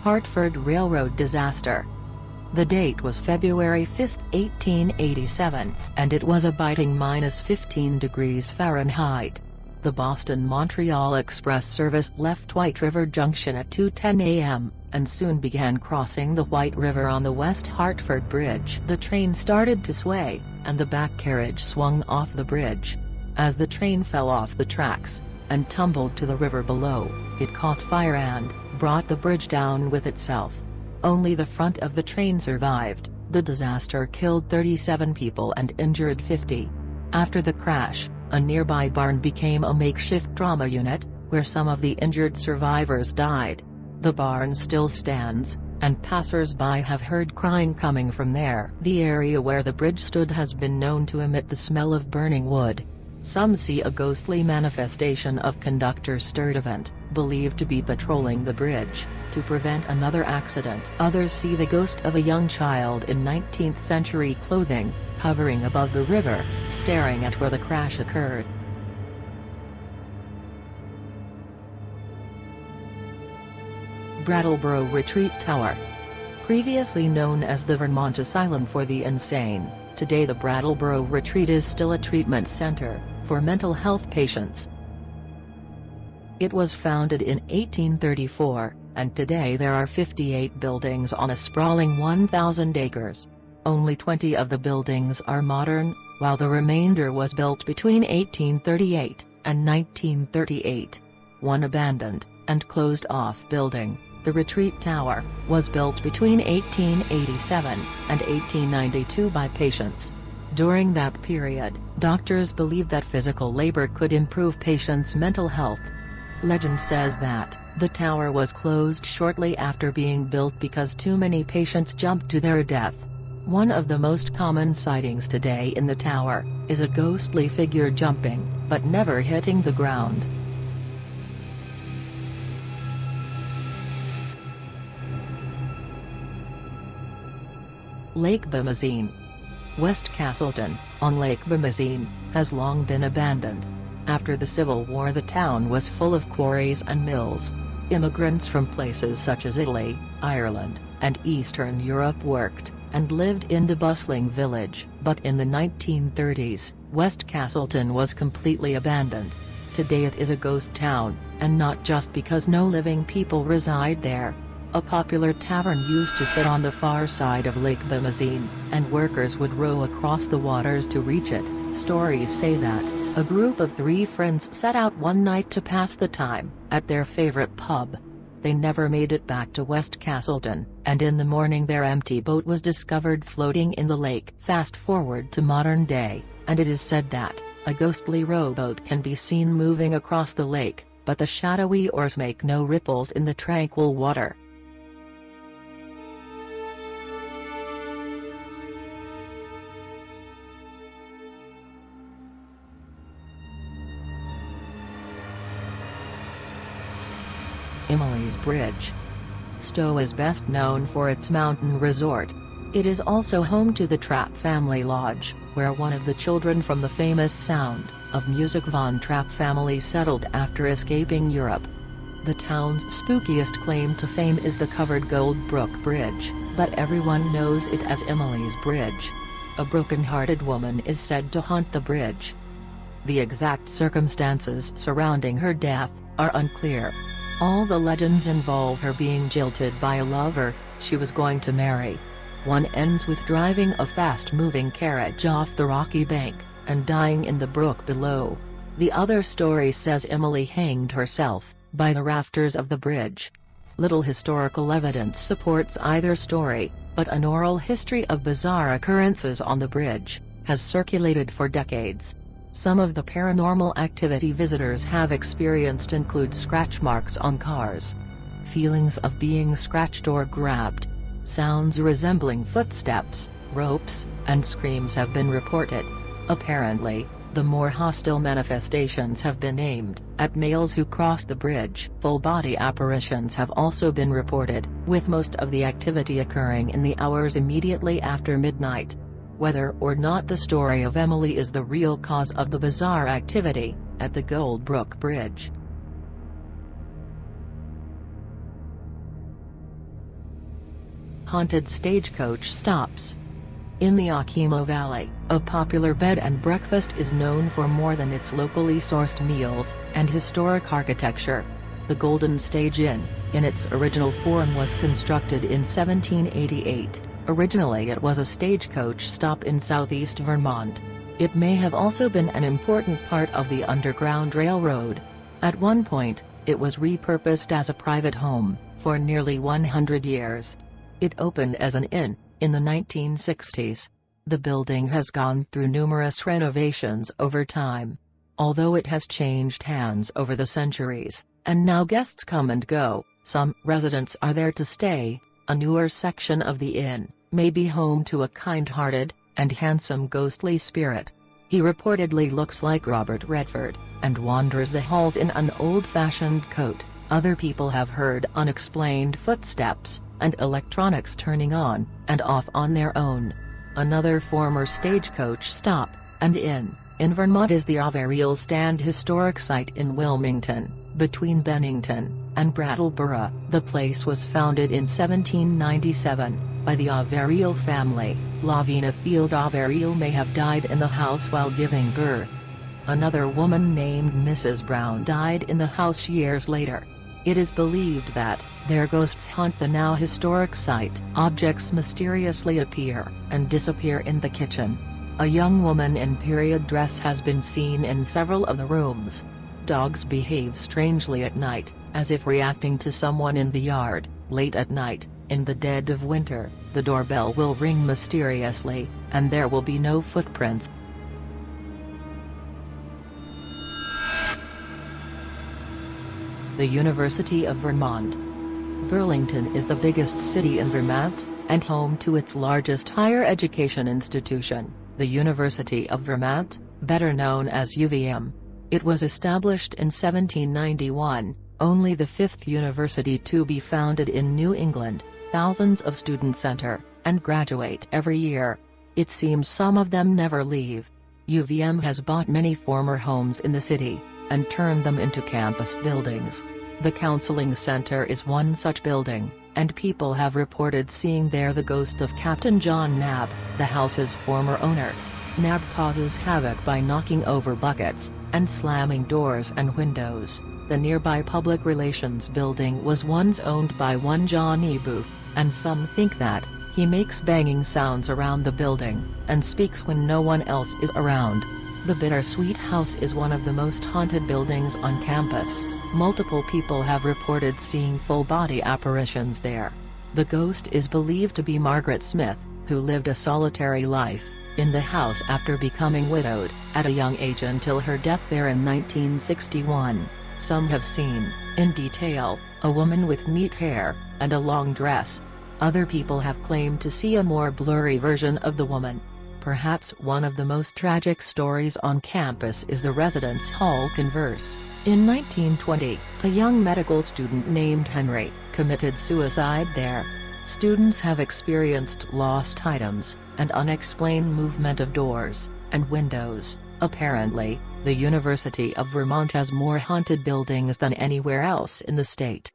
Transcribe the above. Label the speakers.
Speaker 1: Hartford Railroad disaster. The date was February 5, 1887, and it was a biting -15 degrees Fahrenheit. The Boston-Montreal Express service left White River Junction at 2:10 a.m., and soon began crossing the White River on the West Hartford Bridge. The train started to sway, and the back carriage swung off the bridge. As the train fell off the tracks, and tumbled to the river below, it caught fire and brought the bridge down with itself. Only the front of the train survived. The disaster killed 37 people and injured 50. After the crash, a nearby barn became a makeshift trauma unit, where some of the injured survivors died. The barn still stands, and passers-by have heard crying coming from there. The area where the bridge stood has been known to emit the smell of burning wood. Some see a ghostly manifestation of Conductor Sturdivant, believed to be patrolling the bridge to prevent another accident. Others see the ghost of a young child in 19th-century clothing, hovering above the river, staring at where the crash occurred. Brattleboro Retreat Tower. Previously known as the Vermont Asylum for the Insane, today the Brattleboro Retreat is still a treatment center for mental health patients. It was founded in 1834, and today there are 58 buildings on a sprawling 1,000 acres. Only 20 of the buildings are modern, while the remainder was built between 1838 and 1938. One abandoned and closed-off building, the Retreat Tower, was built between 1887 and 1892 by patients. During that period, doctors believed that physical labor could improve patients' mental health. Legend says that the tower was closed shortly after being built because too many patients jumped to their death. One of the most common sightings today in the tower is a ghostly figure jumping, but never hitting the ground. Lake Bimousin. West Castleton, on Lake Bimousin, has long been abandoned. After the Civil War, the town was full of quarries and mills. Immigrants from places such as Italy, Ireland, and Eastern Europe worked and lived in the bustling village. But in the 1930s, West Castleton was completely abandoned. Today it is a ghost town, and not just because no living people reside there. A popular tavern used to sit on the far side of Lake Bimousin, and workers would row across the waters to reach it. Stories say that a group of 3 friends set out one night to pass the time at their favorite pub. They never made it back to West Castleton, and in the morning their empty boat was discovered floating in the lake. Fast forward to modern day, and it is said that a ghostly rowboat can be seen moving across the lake, but the shadowy oars make no ripples in the tranquil water. Emily's Bridge. Stowe is best known for its mountain resort. It is also home to the Trapp family lodge, where one of the children from the famous Sound of Music Von Trapp family settled after escaping Europe. The town's spookiest claim to fame is the covered Gold Brook Bridge, but everyone knows it as Emily's Bridge. A broken-hearted woman is said to haunt the bridge. The exact circumstances surrounding her death are unclear. All the legends involve her being jilted by a lover she was going to marry. One ends with driving a fast-moving carriage off the rocky bank and dying in the brook below. The other story says Emily hanged herself by the rafters of the bridge. Little historical evidence supports either story, but an oral history of bizarre occurrences on the bridge has circulated for decades. Some of the paranormal activity visitors have experienced include scratch marks on cars, feelings of being scratched or grabbed, sounds resembling footsteps, ropes, and screams have been reported. Apparently, the more hostile manifestations have been aimed at males who cross the bridge. Full-body apparitions have also been reported, with most of the activity occurring in the hours immediately after midnight. Whether or not the story of Emily is the real cause of the bizarre activity at the Gold Brook Bridge, haunted stagecoach stops. In the Okemo Valley, a popular bed and breakfast is known for more than its locally sourced meals and historic architecture. The Golden Stage Inn, in its original form, was constructed in 1788. Originally it was a stagecoach stop in southeast Vermont. It may have also been an important part of the Underground Railroad. At one point, it was repurposed as a private home for nearly 100 years. It opened as an inn in the 1960s. The building has gone through numerous renovations over time. Although it has changed hands over the centuries, and now guests come and go, some residents are there to stay. A newer section of the inn may be home to a kind-hearted and handsome ghostly spirit. He reportedly looks like Robert Redford and wanders the halls in an old-fashioned coat. Other people have heard unexplained footsteps and electronics turning on and off on their own. Another former stagecoach stop and inn in Vermont is the Averill Stand historic site in Wilmington, between Bennington and Brattleboro. The place was founded in 1797 by the Averill family. Lavina Field Averill may have died in the house while giving birth. Another woman named Mrs. Brown died in the house years later. It is believed that their ghosts haunt the now historic site. Objects mysteriously appear and disappear in the kitchen. A young woman in period dress has been seen in several of the rooms. Dogs behave strangely at night, as if reacting to someone in the yard. Late at night, in the dead of winter, the doorbell will ring mysteriously, and there will be no footprints. The University of Vermont. Burlington is the biggest city in Vermont, and home to its largest higher education institution, the University of Vermont, better known as UVM. It was established in 1791, only the fifth university to be founded in New England. Thousands of students enter and graduate every year. It seems some of them never leave. UVM has bought many former homes in the city and turned them into campus buildings. The Counseling Center is one such building, and people have reported seeing there the ghost of Captain John Knapp, the house's former owner. Knapp causes havoc by knocking over buckets and slamming doors and windows. The nearby Public Relations building was once owned by one Johnny Booth, and some think that he makes banging sounds around the building and speaks when no one else is around. The Bittersweet House is one of the most haunted buildings on campus. Multiple people have reported seeing full-body apparitions there. The ghost is believed to be Margaret Smith, who lived a solitary life in the house after becoming widowed at a young age until her death there in 1961. Some have seen, in detail, a woman with neat hair and a long dress. Other people have claimed to see a more blurry version of the woman. Perhaps one of the most tragic stories on campus is the residence hall converse. In 1920, a young medical student named Henry committed suicide there. Students have experienced lost items and unexplained movement of doors and windows. Apparently, the University of Vermont has more haunted buildings than anywhere else in the state.